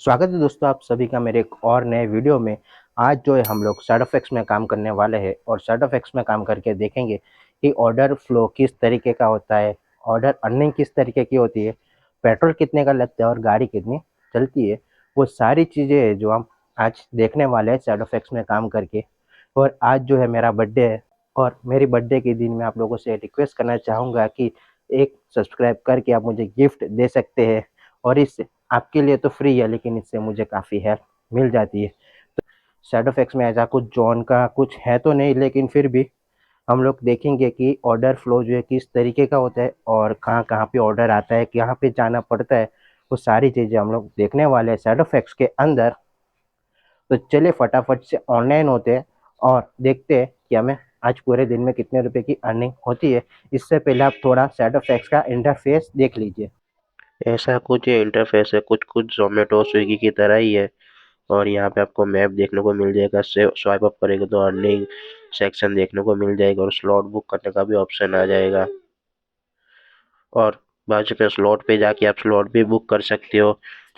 स्वागत है दोस्तों आप सभी का मेरे एक और नए वीडियो में। आज जो है हम लोग शैडोफैक्स में काम करने वाले हैं और शैडोफैक्स में काम करके देखेंगे कि ऑर्डर फ्लो किस तरीके का होता है, ऑर्डर अर्निंग किस तरीके की होती है, पेट्रोल कितने का लगता है और गाड़ी कितनी चलती है। वो सारी चीज़ें हैं जो हम आज देखने वाले हैं शैडोफैक्स में काम करके। और आज जो है मेरा बर्थडे है और मेरी बर्थडे के दिन मैं आप लोगों से रिक्वेस्ट करना चाहूँगा कि एक सब्सक्राइब करके आप मुझे गिफ्ट दे सकते हैं। और इससे आपके लिए तो फ्री है लेकिन इससे मुझे काफ़ी हेल्प मिल जाती है। तो शैडोफैक्स में ऐसा कुछ जॉन का कुछ है तो नहीं, लेकिन फिर भी हम लोग देखेंगे कि ऑर्डर फ्लो जो है किस तरीके का होता है और कहाँ कहाँ पे ऑर्डर आता है, कहाँ पे जाना पड़ता है। वो सारी चीज़ें हम लोग देखने वाले हैं शैडोफैक्स के अंदर। तो चलिए फटाफट से ऑनलाइन होते हैं और देखते हैं कि हमें आज पूरे दिन में कितने रुपए की अर्निंग होती है। इससे पहले आप थोड़ा शैडोफैक्स का इंटरफेस देख लीजिए। ऐसा कुछ इंटरफेस है, कुछ कुछ जोमेटो स्विगी की तरह ही है। और यहाँ पे आपको मैप देखने को मिल जाएगा, से स्वाइप अप करेंगे तो अर्निंग सेक्शन देखने को मिल जाएगा और स्लॉट बुक करने का भी ऑप्शन आ जाएगा। और बाजू पे स्लॉट पे जाके आप स्लॉट भी बुक कर सकते हो।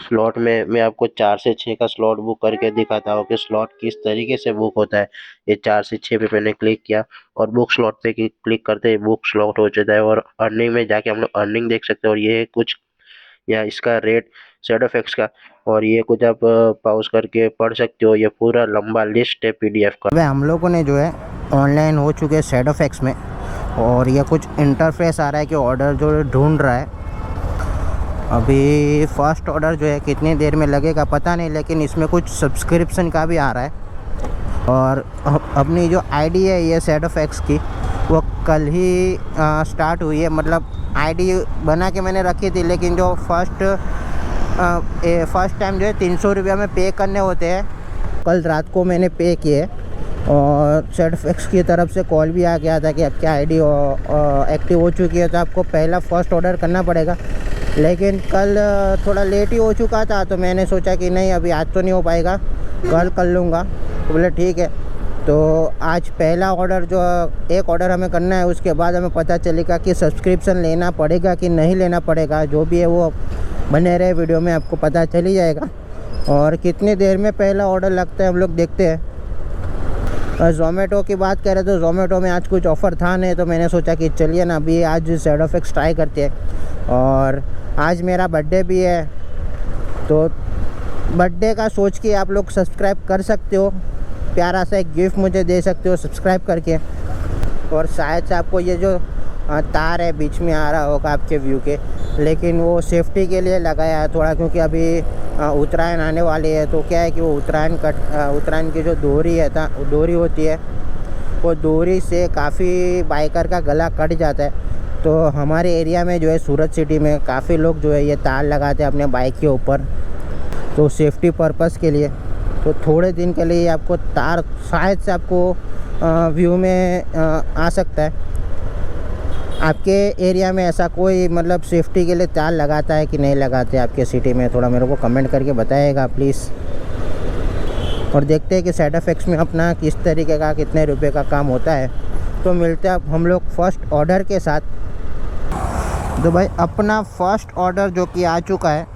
स्लॉट में मैं आपको 4 से 6 का स्लॉट बुक करके दिखाता हूँ कि स्लॉट किस तरीके से बुक होता है। ये 4 से 6 पे मैंने क्लिक किया और बुक स्लॉट पे क्लिक करते ही बुक स्लॉट हो जाता है और अर्निंग में जाके हम लोग अर्निंग देख सकते हैं। और ये कुछ या इसका रेट शैडोफैक्स का, और ये कुछ आप पॉज करके पढ़ सकते हो। ये पूरा लंबा लिस्ट है पीडीएफ का। वह हम लोगों ने जो है ऑनलाइन हो चुके हैं शैडोफैक्स में और ये कुछ इंटरफेस आ रहा है कि ऑर्डर जो ढूंढ रहा है। अभी फर्स्ट ऑर्डर जो है कितनी देर में लगेगा पता नहीं, लेकिन इसमें कुछ सब्सक्रिप्शन का भी आ रहा है। और अपनी जो आईडी है ये शैडोफैक्स की वो कल ही स्टार्ट हुई है। मतलब आईडी बना के मैंने रखी थी, लेकिन जो फर्स्ट टाइम जो है 300 रुपया में पे करने होते हैं, कल रात को मैंने पे किए। और शैडोफैक्स की तरफ से कॉल भी आ गया था कि आपकी आईडी एक्टिव हो चुकी है, तो आपको पहला फर्स्ट ऑर्डर करना पड़ेगा। लेकिन कल थोड़ा लेट ही हो चुका था, तो मैंने सोचा कि नहीं अभी आज तो नहीं हो पाएगा, कल कर लूँगा। तो बोले ठीक है। तो आज पहला ऑर्डर जो एक ऑर्डर हमें करना है, उसके बाद हमें पता चलेगा कि सब्सक्रिप्शन लेना पड़ेगा कि नहीं लेना पड़ेगा। जो भी है वो बने रहे वीडियो में, आपको पता चल ही जाएगा। और कितनी देर में पहला ऑर्डर लगता है हम लोग देखते हैं। ज़ोमैटो की बात करें तो ज़ोमैटो में आज कुछ ऑफ़र था नहीं, तो मैंने सोचा कि चलिए ना अभी आज शैडोफैक्स ट्राई करते हैं। और आज मेरा बर्थडे भी है, तो बर्थडे का सोच के आप लोग सब्सक्राइब कर सकते हो, प्यारा सा एक गिफ्ट मुझे दे सकते हो सब्सक्राइब करके। और शायद से आपको ये जो तार है बीच में आ रहा होगा आपके व्यू के, लेकिन वो सेफ्टी के लिए लगाया है थोड़ा, क्योंकि अभी उत्तरायण आने वाली है। तो क्या है कि वो उत्तरायण की जो डोरी होती है, वो डोरी से काफ़ी बाइकर का गला कट जाता है। तो हमारे एरिया में जो है सूरत सिटी में काफ़ी लोग जो है ये तार लगाते हैं अपने बाइक के ऊपर, तो सेफ्टी पर्पस के लिए। तो थोड़े दिन के लिए आपको तार शायद से आपको व्यू में आ सकता है। आपके एरिया में ऐसा कोई मतलब सेफ्टी के लिए तार लगाता है कि नहीं लगाते आपके सिटी में, थोड़ा मेरे को कमेंट करके बताइएगा प्लीज़। और देखते हैं कि शैडोफैक्स में अपना किस तरीके का कितने रुपए का काम होता है। तो मिलते हैं अब हम लोग फर्स्ट ऑर्डर के साथ। तो भाई अपना फर्स्ट ऑर्डर जो कि आ चुका है,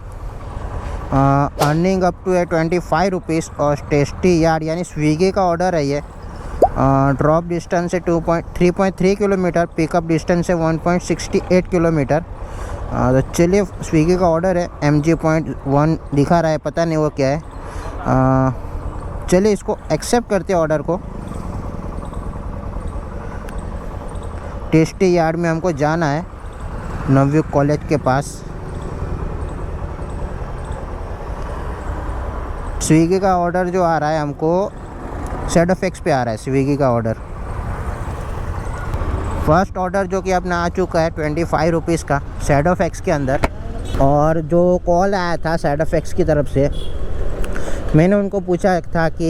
अर्निंग अप टू है 25 रुपीज़ और टेस्टी यार्ड यानी स्विगी का ऑर्डर है ये। ड्रॉप डिस्टेंस है 3.3 किलोमीटर, पिकअप डिस्टेंस है 1.68 किलोमीटर। तो चलिए स्विगी का ऑर्डर है, MG.1 दिखा रहा है, पता नहीं वो क्या है। चलिए इसको एक्सेप्ट करते हैं ऑर्डर को। टेस्टी यार्ड में हमको जाना है, नवयुग कॉलेज के पास। स्विगी का ऑर्डर जो आ रहा है हमको शैडोफैक्स पे आ रहा है स्विगी का ऑर्डर। फर्स्ट ऑर्डर जो कि अपना आ चुका है 25 रुपीज़ का शैडोफैक्स के अंदर। और जो कॉल आया था शैडोफैक्स की तरफ से, मैंने उनको पूछा था कि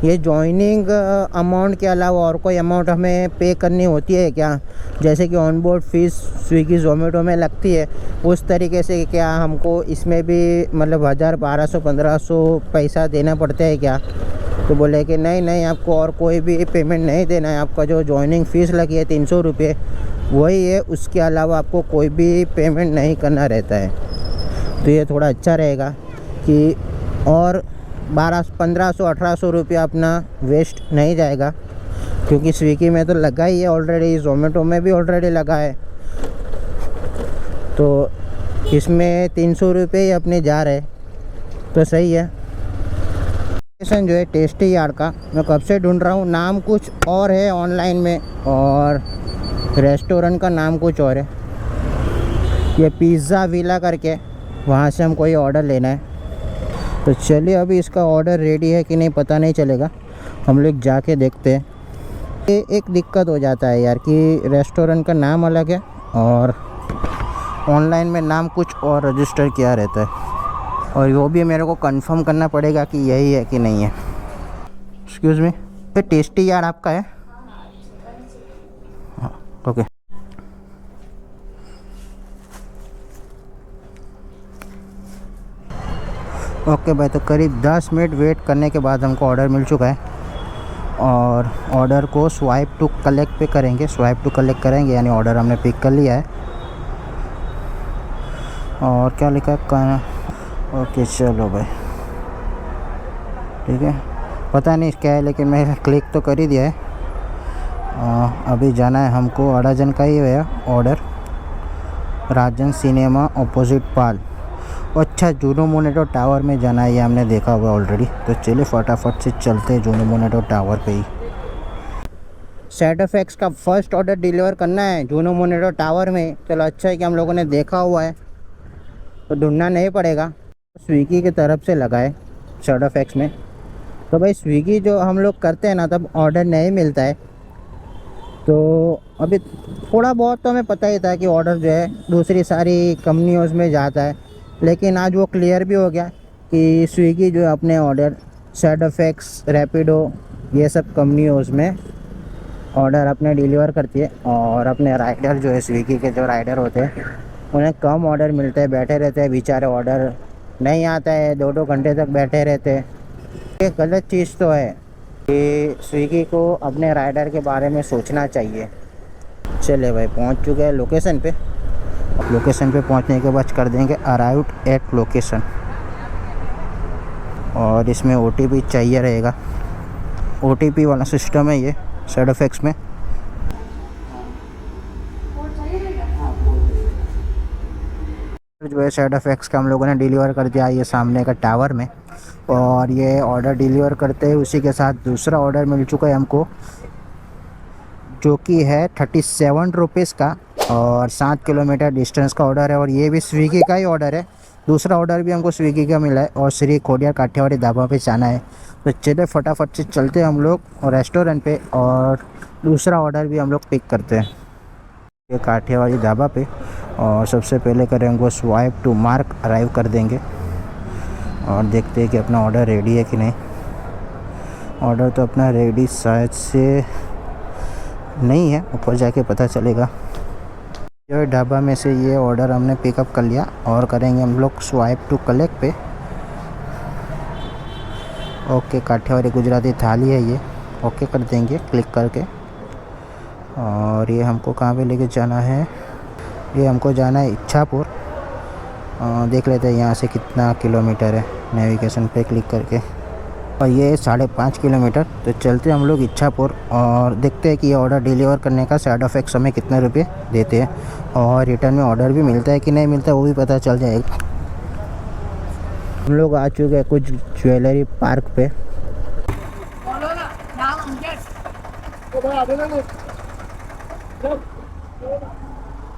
ये जॉइनिंग अमाउंट के अलावा और कोई अमाउंट हमें पे करनी होती है क्या, जैसे कि on board fees Swiggy Zomato में लगती है, उस तरीके से क्या हमको इसमें भी मतलब 1000, 1200, 1500 पैसा देना पड़ता है क्या। तो बोले कि नहीं आपको और कोई भी पेमेंट नहीं देना है, आपका जो जॉइनिंग फ़ीस लगी है 300 रुपये वही है, उसके अलावा आपको कोई भी पेमेंट नहीं करना रहता है। तो ये थोड़ा अच्छा रहेगा कि और 1200 1500 1800 रुपया अपना वेस्ट नहीं जाएगा, क्योंकि स्विगी में तो लगा ही है ऑलरेडी, ज़ोमेटो में भी ऑलरेडी लगा है, तो इसमें 300 रुपये ही अपने जा रहे, तो सही है। लोकेशन जो है टेस्टी यार्ड का मैं कब से ढूंढ रहा हूँ, नाम कुछ और है ऑनलाइन में और रेस्टोरेंट का नाम कुछ और है। ये पिज़्ज़ा विला करके, वहाँ से हम कोई ऑर्डर लेना है। तो चलिए अभी इसका ऑर्डर रेडी है कि नहीं पता नहीं चलेगा, हम लोग जाके देखते हैं। ये एक दिक्कत हो जाता है यार कि रेस्टोरेंट का नाम अलग है और ऑनलाइन में नाम कुछ और रजिस्टर किया रहता है, और वो भी मेरे को कंफर्म करना पड़ेगा कि यही है कि नहीं है। एक्सक्यूज़ मी, ये टेस्टी यार्ड आपका है? हाँ, ओके। ओके भाई, तो करीब 10 मिनट वेट करने के बाद हमको ऑर्डर मिल चुका है, और ऑर्डर को स्वाइप टू कलेक्ट पे करेंगे। स्वाइप टू कलेक्ट करेंगे यानी ऑर्डर हमने पिक कर लिया है। और क्या लिखा है खाना? ओके चलो भाई, ठीक है, पता नहीं क्या है लेकिन मैं क्लिक तो कर ही दिया है। अभी जाना है हमको, अड़ाजन का ही है ऑर्डर, राजन सिनेमा ऑपोजिट पाल। अच्छा, जूनो मोनेटो टावर में जाना है, ये हमने देखा हुआ ऑलरेडी। तो चलिए फटाफट से चलते हैं जूनो मोनेटो टावर पे ही। ZFX का फर्स्ट ऑर्डर डिलीवर करना है जूनो मोनेटो टावर में। चलो अच्छा है कि हम लोगों ने देखा हुआ है तो ढूंढना नहीं पड़ेगा। स्विगी की तरफ से लगा है ZFX में। तो भाई स्विगी जो हम लोग करते हैं ना, तब ऑर्डर नहीं मिलता है, तो अभी थोड़ा बहुत तो हमें पता ही था कि ऑर्डर जो है दूसरी सारी कंपनियों में जाता है, लेकिन आज वो क्लियर भी हो गया कि स्विगी जो है अपने ऑर्डर ZFX, रैपिडो, ये सब कंपनियों में ऑर्डर अपने डिलीवर करती है। और अपने राइडर जो है, स्विगी के जो राइडर होते हैं, उन्हें कम ऑर्डर मिलते हैं, बैठे रहते हैं बेचारे, ऑर्डर नहीं आता है, 2-2 घंटे तक बैठे रहते हैं। ये गलत चीज़ तो है कि स्विगी को अपने राइडर के बारे में सोचना चाहिए। चले भाई, पहुंच चुके हैं लोकेशन पे। लोकेशन पे पहुंचने के बाद कर देंगे अराइव्ड एट लोकेशन, और इसमें OTP चाहिए रहेगा। OTP वाला सिस्टम है ये ZFX में। जो है ZFX का हम लोगों ने डिलीवर कर दिया ये सामने का टावर में, और ये ऑर्डर डिलीवर करते हैं उसी के साथ दूसरा ऑर्डर मिल चुका है हमको, जो कि है 37 रुपीज़ का, और 7 किलोमीटर डिस्टेंस का ऑर्डर है, और ये भी स्विगी का ही ऑर्डर है। दूसरा ऑर्डर भी हमको स्विगी का मिला है, और श्री खोडियार काठियावाड़ी ढाबा पे जाना है। तो चलिए फटाफट से चलते हैं हम लोग और रेस्टोरेंट पे, और दूसरा ऑर्डर भी हम लोग पिक करते हैं ये काठियावाड़ी ढाबा पे। और सबसे पहले करेंगे स्वाइप टू मार्क, अराइव कर देंगे और देखते हैं कि अपना ऑर्डर रेडी है कि नहीं। ऑर्डर तो अपना रेडी शायद से नहीं है, ऊपर जाके पता चलेगा। जो ढाबा में से ये ऑर्डर हमने पिकअप कर लिया, और करेंगे हम लोग स्वाइप टू कलेक्ट पे। ओके, काठियावाड़ी गुजराती थाली है ये, ओके कर देंगे क्लिक करके। और ये हमको कहाँ पे लेके जाना है? ये हमको जाना है इच्छापुर। देख लेते हैं यहाँ से कितना किलोमीटर है, नेविगेशन पे क्लिक करके, और ये 5.5 किलोमीटर। तो चलते हम लोग इच्छापुर और देखते हैं कि ये ऑर्डर डिलीवर करने का ZFX हमें कितने रुपये देते हैं, और रिटर्न में ऑर्डर भी मिलता है कि नहीं मिलता है वो भी पता चल जाएगा। हम लोग आ चुके हैं कुछ ज्वेलरी पार्क पे।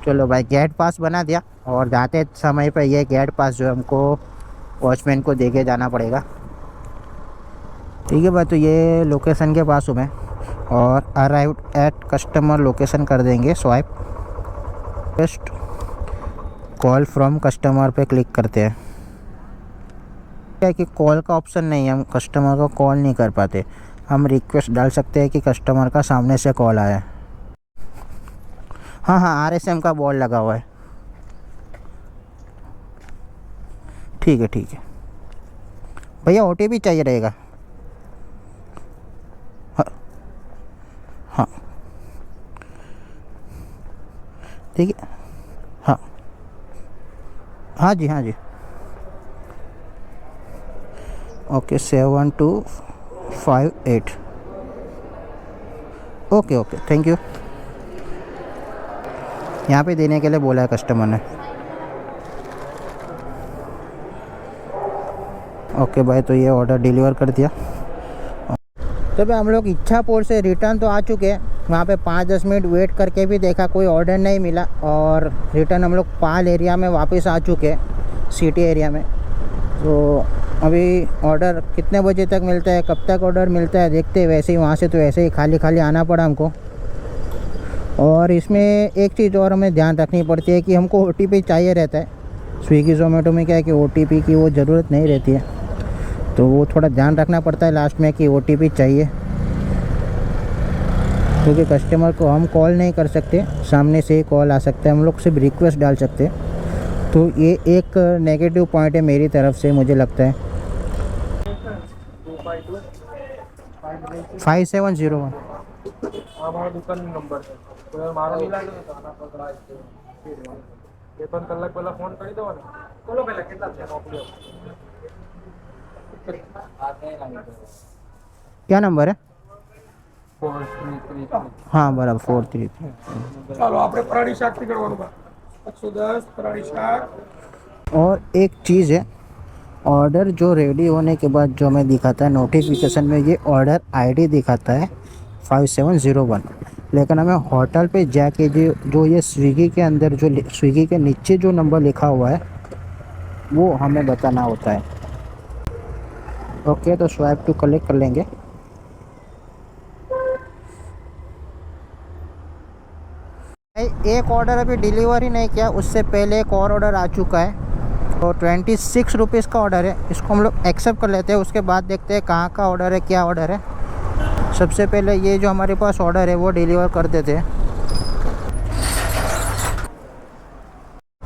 चलो भाई, गेट पास बना दिया, और जाते समय पे ये गेट पास जो हमको वॉचमैन को दे के जाना पड़ेगा। ठीक है भाई, तो ये लोकेशन के पास हूँ मैं, और अराइव्ड एट कस्टमर लोकेशन कर देंगे swipe. Just call from customer पे क्लिक करते हैं। क्या है कि कॉल का ऑप्शन नहीं है, हम कस्टमर को कॉल नहीं कर पाते। हम रिक्वेस्ट डाल सकते हैं कि कस्टमर का सामने से कॉल आया है। हाँ, RSM का बोर्ड लगा हुआ है। ठीक है भैया, OTP चाहिए रहेगा। हाँ ठीक है, हाँ जी okay 7258। Okay okay, thank you. यहाँ पे देने के लिए बोला है कस्टमर ने। ओके भाई, तो ये ऑर्डर डिलीवर कर दिया। तो भाई हम लोग इच्छापुर से रिटर्न तो आ चुके हैं। वहाँ पे 5-10 मिनट वेट करके भी देखा, कोई ऑर्डर नहीं मिला, और रिटर्न हम लोग पाल एरिया में वापस आ चुके हैं, सिटी एरिया में। तो अभी ऑर्डर कितने बजे तक मिलता है, कब तक ऑर्डर मिलता है देखते हैं। वैसे ही वहाँ से तो ऐसे ही खाली खाली आना पड़ा हमको। और इसमें एक चीज़ और हमें ध्यान रखनी पड़ती है कि हमको OTP चाहिए रहता है। स्विगी ज़ोमेटो में क्या है कि OTP की वो ज़रूरत नहीं रहती है, तो वो थोड़ा ध्यान रखना पड़ता है लास्ट में कि OTP चाहिए, क्योंकि कस्टमर को हम कॉल नहीं कर सकते, सामने से ही कॉल आ सकता है, हम लोग सिर्फ रिक्वेस्ट डाल सकते हैं। तो ये एक नेगेटिव पॉइंट है मेरी तरफ से, मुझे लगता है। 5701 हमारा दुकान नंबर है तो मारो मिला दो तो आना पकड़ा ये पण कलाक पहला फोन કરી દો ને બોલો પહેલા કેટલા છે મોકલ્યો क्या नंबर है? 433 हाँ बराबर 43। ચાલો આપણે પરાડી શાક થી કરવાનું બા 110 પરાડી શાક। और एक चीज़ है, ऑर्डर जो रेडी होने के बाद जो हमें दिखाता है नोटिफिकेशन में, ये ऑर्डर आईडी दिखाता है 5701, लेकिन हमें होटल पे जाके जो ये स्विगी के अंदर जो स्विगी के नीचे जो नंबर लिखा हुआ है वो हमें बताना होता है। ओके, तो स्वाइप टू कलेक्ट कर लेंगे। एक ऑर्डर अभी डिलीवर ही नहीं किया, उससे पहले एक और ऑर्डर आ चुका है, तो 26 रुपीज़ का ऑर्डर है। इसको हम लोग एक्सेप्ट कर लेते हैं, उसके बाद देखते हैं कहाँ का ऑर्डर है, क्या ऑर्डर है। सबसे पहले ये जो हमारे पास ऑर्डर है वो डिलीवर कर देते हैं।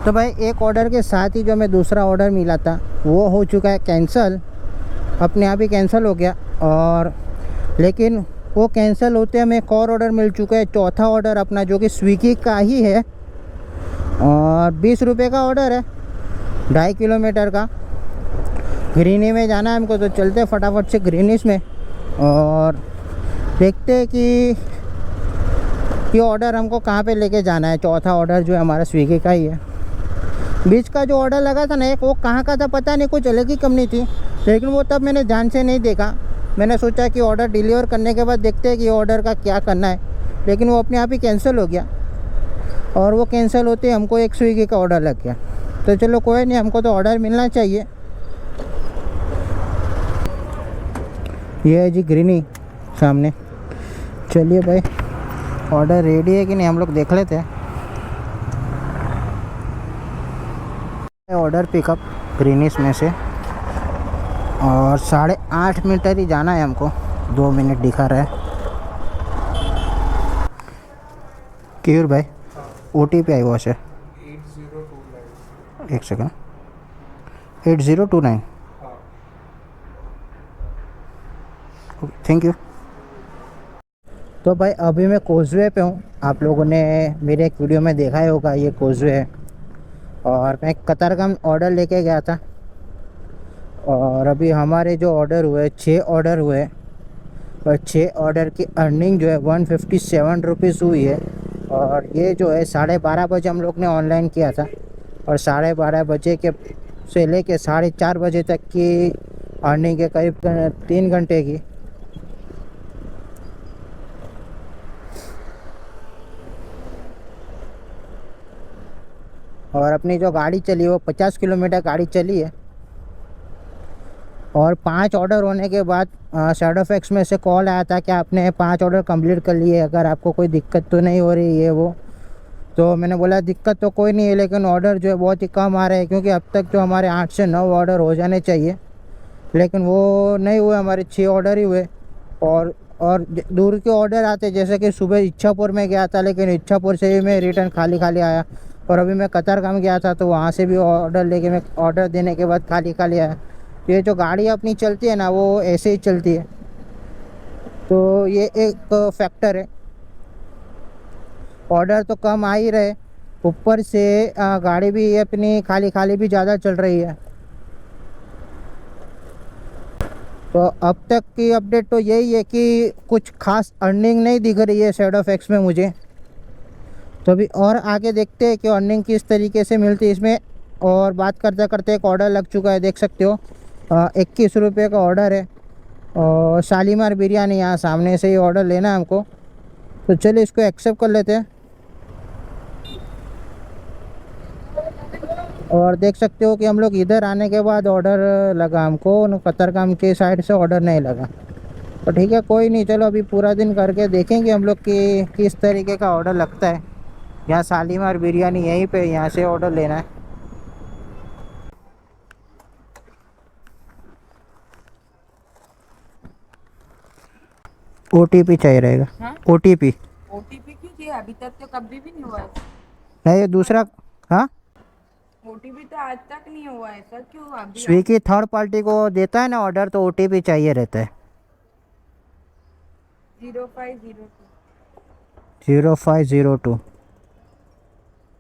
तो भाई एक ऑर्डर के साथ ही जो हमें दूसरा ऑर्डर मिला था वो हो चुका है कैंसिल, अपने आप ही कैंसिल हो गया। और लेकिन वो कैंसिल होते हमें एक और ऑर्डर मिल चुका है, चौथा ऑर्डर अपना, जो कि स्विगी का ही है, और 20 रुपये का ऑर्डर है, 2.5 किलोमीटर का। ग्रीनी में जाना है हमको, तो चलते फटाफट से ग्रीनिस में और देखते हैं कि ये ऑर्डर हमको कहाँ पे लेके जाना है। चौथा ऑर्डर जो है हमारा स्विगी का ही है। बीच का जो ऑर्डर लगा था ना एक, वो कहाँ का था पता नहीं, कुछ अलग ही कंपनी थी, लेकिन वो तब मैंने ध्यान से नहीं देखा। मैंने सोचा कि ऑर्डर डिलीवर करने के बाद देखते हैं कि ऑर्डर का क्या करना है, लेकिन वो अपने आप ही कैंसिल हो गया। और वो कैंसिल होते हमको एक स्विगी का ऑर्डर लग गया। तो चलो कोई नहीं, हमको तो ऑर्डर मिलना चाहिए। ये है जी ग्रीनी सामने। चलिए भाई, ऑर्डर रेडी है कि नहीं हम लोग देख लेते हैं। ऑर्डर पिकअप ग्रीनिस में से, और 8.5 मीटर ही जाना है हमको, 2 मिनट दिखा रहा है। क्योर भाई OTP आई हुआ है, 1 सेकंड, 8029। Thank you. तो भाई अभी मैं कोजवे पे हूँ, आप लोगों ने मेरे एक वीडियो में देखा ही होगा, ये कोजवे है। और मैं कतर का ऑर्डर लेके गया था, और अभी हमारे जो ऑर्डर हुए 6 ऑर्डर हुए, और 6 ऑर्डर की अर्निंग जो है 157 रुपीज़ हुई है। और ये जो है 12:30 बजे हम लोग ने ऑनलाइन किया था, और 12:30 बजे के से लेके 4:30 बजे तक की अर्निंग है, करीब 3 घंटे की। और अपनी जो गाड़ी चली वो 50 किलोमीटर गाड़ी चली है। और 5 ऑर्डर होने के बाद शैडोफैक्स में से कॉल आया था कि आपने 5 ऑर्डर कंप्लीट कर लिए, अगर आपको कोई दिक्कत तो नहीं हो रही है वो। तो मैंने बोला दिक्कत तो कोई नहीं है, लेकिन ऑर्डर जो है बहुत ही कम आ रहे हैं, क्योंकि अब तक जो हमारे 8 से 9 ऑर्डर हो जाने चाहिए, लेकिन वो नहीं हुए, हमारे 6 ऑर्डर ही हुए। और दूर के ऑर्डर आते, जैसे कि सुबह इच्छापुर में गया था, लेकिन इच्छापुर से भी मैं रिटर्न खाली खाली आया। और अभी मैं कतारगाम गया था, तो वहाँ से भी ऑर्डर लेके मैं ऑर्डर देने के बाद खाली खाली आया। तो ये जो गाड़ी अपनी चलती है ना, वो ऐसे ही चलती है, तो ये एक फैक्टर है। ऑर्डर तो कम आ ही रहे, ऊपर से गाड़ी भी अपनी खाली खाली भी ज़्यादा चल रही है। तो अब तक की अपडेट तो यही है कि कुछ खास अर्निंग नहीं दिख रही है शेडोफैक्स में मुझे। तो अभी और आगे देखते हैं कि अर्निंग किस तरीके से मिलती है इसमें। और बात करते करते एक ऑर्डर लग चुका है, देख सकते हो 21 रुपये का ऑर्डर है। और शालीमार बिरयानी यहाँ सामने से ही ऑर्डर लेना है हमको। तो चलिए इसको एक्सेप्ट कर लेते हैं। और देख सकते हो कि हम लोग इधर आने के बाद ऑर्डर लगा हमको, कतरगाम के साइड से ऑर्डर नहीं लगा। तो ठीक है, कोई नहीं, चलो अभी पूरा दिन करके देखेंगे हम लोग कि किस तरीके का ऑर्डर लगता है। यहाँ शालीमार बिरयानी यहीं पे, यहाँ से ऑर्डर लेना है। ओटीपी चाहिए रहेगा। हाँ? ओटीपी ओटीपी क्यों चाहिए? अभी तक तो कभी भी नहीं हुआ है। नहीं, ये दूसरा। हाँ, ओटीपी तो आज तक नहीं हुआ है सर, क्यों अभी? स्विगी थर्ड पार्टी को देता है ना ऑर्डर, तो ओटीपी चाहिए रहता है। 0502। 0502।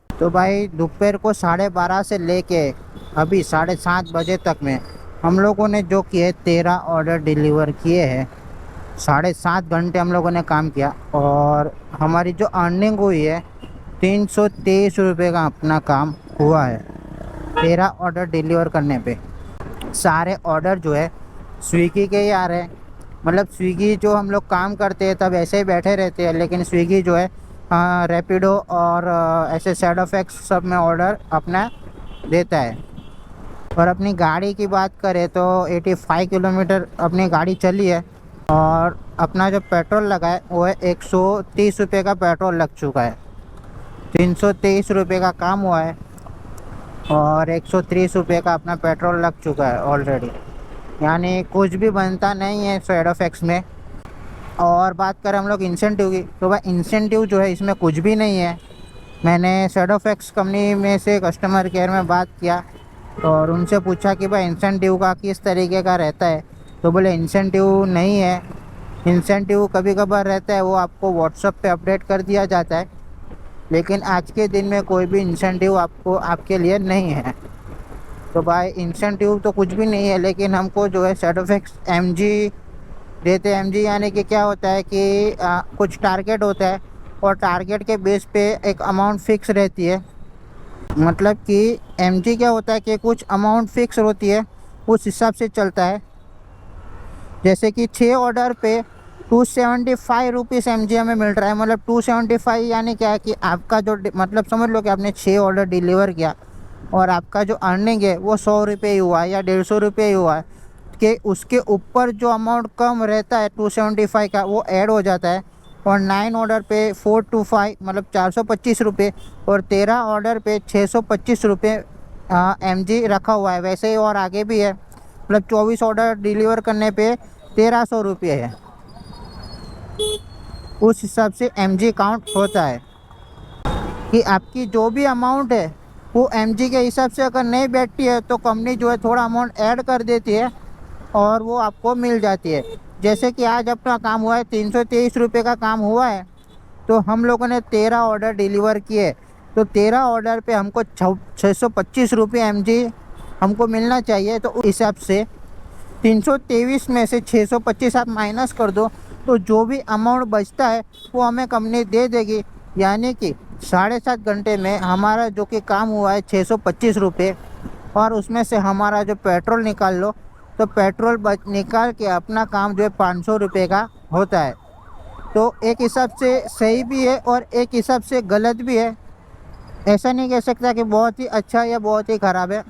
तो भाई दोपहर को 12:30 से लेके अभी 7:30 बजे तक में हम लोगों ने जो किए 13 ऑर्डर डिलीवर किए हैं। 7.5 घंटे हम लोगों ने काम किया और हमारी जो अर्निंग हुई है 323 रुपये का अपना काम हुआ है 13 ऑर्डर डिलीवर करने पे। सारे ऑर्डर जो है स्विगी के ही आ रहे हैं। मतलब स्विगी जो हम लोग काम करते हैं तब ऐसे ही बैठे रहते हैं, लेकिन स्विगी जो है रैपिडो और ऐसे शेडोफैक्स सब में ऑर्डर अपना देता है। और अपनी गाड़ी की बात करें तो 85 किलोमीटर अपनी गाड़ी चली है और अपना जो पेट्रोल लगा है वो है 130 रुपये का पेट्रोल लग चुका है। 323 रुपये का काम हुआ है और 130 रुपये का अपना पेट्रोल लग चुका है ऑलरेडी। यानी कुछ भी बनता नहीं है शेडोफैक्स में। और बात करें हम लोग इंसेंटिव की, तो भाई इंसेंटिव जो है इसमें कुछ भी नहीं है। मैंने शेडोफैक्स कंपनी में से कस्टमर केयर में बात किया और उनसे पूछा कि भाई इंसेंटिव का किस तरीके का रहता है, तो बोले इंसेंटिव नहीं है। इंसेंटिव कभी कभार रहता है, वो आपको व्हाट्सएप पे अपडेट कर दिया जाता है, लेकिन आज के दिन में कोई भी इंसेंटिव आपको आपके लिए नहीं है। तो भाई इंसेंटिव तो कुछ भी नहीं है, लेकिन हमको जो है शेडोफैक्स एमजी देते हैं। एमजी यानी कि क्या होता है कि कुछ टारगेट होता है और टारगेट के बेस पे एक अमाउंट फिक्स रहती है। मतलब कि एमजी क्या होता है कि कुछ अमाउंट फिक्स होती है, उस हिसाब से चलता है। जैसे कि 6 ऑर्डर पे 275 रुपीज़ एमजी हमें मिल रहा है। मतलब 275 यानी क्या है कि आपका जो मतलब समझ लो कि आपने 6 ऑर्डर डिलीवर किया और आपका जो अर्निंग है वो 100 रुपये ही हुआ है या 150 रुपये ही हुआ है, कि उसके ऊपर जो अमाउंट कम रहता है 275 का वो ऐड हो जाता है। और 9 ऑर्डर पे 425 मतलब 425 रुपये और 13 ऑर्डर पे 625 रुपये एमजी रखा हुआ है। वैसे ही और आगे भी है, मतलब 24 ऑर्डर डिलीवर करने पे 1300 रुपये है। उस हिसाब से एमजी काउंट होता है कि आपकी जो भी अमाउंट है वो एमजी के हिसाब से अगर नहीं बैठती है तो कंपनी जो है थोड़ा अमाउंट ऐड कर देती है और वो आपको मिल जाती है। जैसे कि आज अपना काम हुआ है 323 रुपये का काम हुआ है, तो हम लोगों ने 13 ऑर्डर डिलीवर किए, तो 13 ऑर्डर पे हमको 625 रुपये एमजी हमको मिलना चाहिए। तो उस हिसाब से 323 में से 625 आप माइनस कर दो, तो जो भी अमाउंट बचता है वो हमें कंपनी दे देगी। यानी कि 7.5 घंटे में हमारा जो कि काम हुआ है 625 रुपये, और उसमें से हमारा जो पेट्रोल निकाल लो, तो पेट्रोल निकाल के अपना काम जो है 500 रुपये का होता है। तो एक हिसाब से सही भी है और एक हिसाब से गलत भी है। ऐसा नहीं कह सकता कि बहुत ही अच्छा या बहुत ही ख़राब है।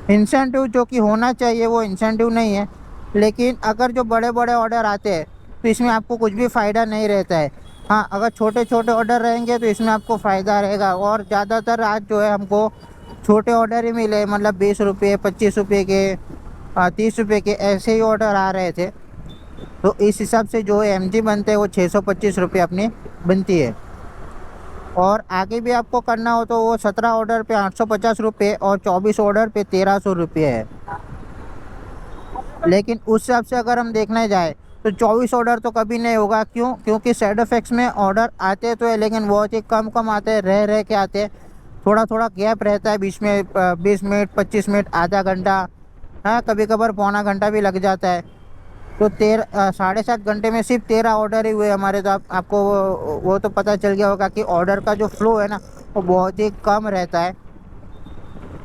इंसेंटिव जो कि होना चाहिए वो इंसेंटिव नहीं है, लेकिन अगर जो बड़े बड़े ऑर्डर आते हैं तो इसमें आपको कुछ भी फ़ायदा नहीं रहता है। हाँ, अगर छोटे छोटे ऑर्डर रहेंगे तो इसमें आपको फ़ायदा रहेगा। और ज़्यादातर आज जो है हमको छोटे ऑर्डर ही मिले, मतलब 20 रुपये 25 रुपये के 30 रुपये के ऐसे ही ऑर्डर आ रहे थे। तो इस हिसाब से जो एमजी बनते हैं वो 625 रुपये अपनी बनती है। और आगे भी आपको करना हो तो वो 17 ऑर्डर पे 850 रुपये और 24 ऑर्डर पे 1300 रुपये है। लेकिन उस हिसाब से अगर हम देखने जाए तो 24 ऑर्डर तो कभी नहीं होगा। क्यों? क्योंकि शेडोफैक्स में ऑर्डर आते तो है, लेकिन बहुत ही कम आते हैं, रह के आते हैं। थोड़ा गैप रहता है बीच में, 20 मिनट 25 मिनट आधा घंटा हाँ, कभी कभार पौना घंटा भी लग जाता है। तो 7.5 घंटे में सिर्फ 13 ऑर्डर ही हुए हमारे। तो आपको वो तो पता चल गया होगा कि ऑर्डर का जो फ्लो है ना वो बहुत ही कम रहता है।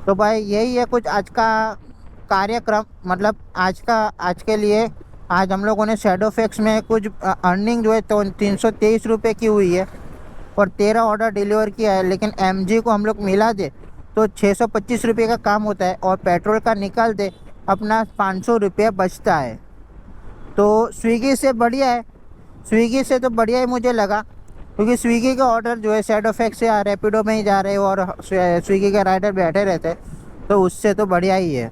तो भाई यही है कुछ आज का कार्यक्रम, मतलब आज के लिए आज हम लोगों ने शैडोफैक्स में कुछ अर्निंग जो है तो 323 रुपये की हुई है और 13 ऑर्डर डिलीवर किया है। लेकिन एमजी को हम लोग मिला दे तो 625 रुपये का काम होता है और पेट्रोल का निकाल दे अपना 500 रुपये बचता है। तो स्विगी से बढ़िया है, स्विगी से तो बढ़िया ही मुझे लगा, क्योंकि स्विगी का ऑर्डर जो है शैडोफैक्स से या रैपिडो में ही जा रहे हो और स्विगी के राइडर बैठे रहते हैं, तो उससे तो बढ़िया ही है।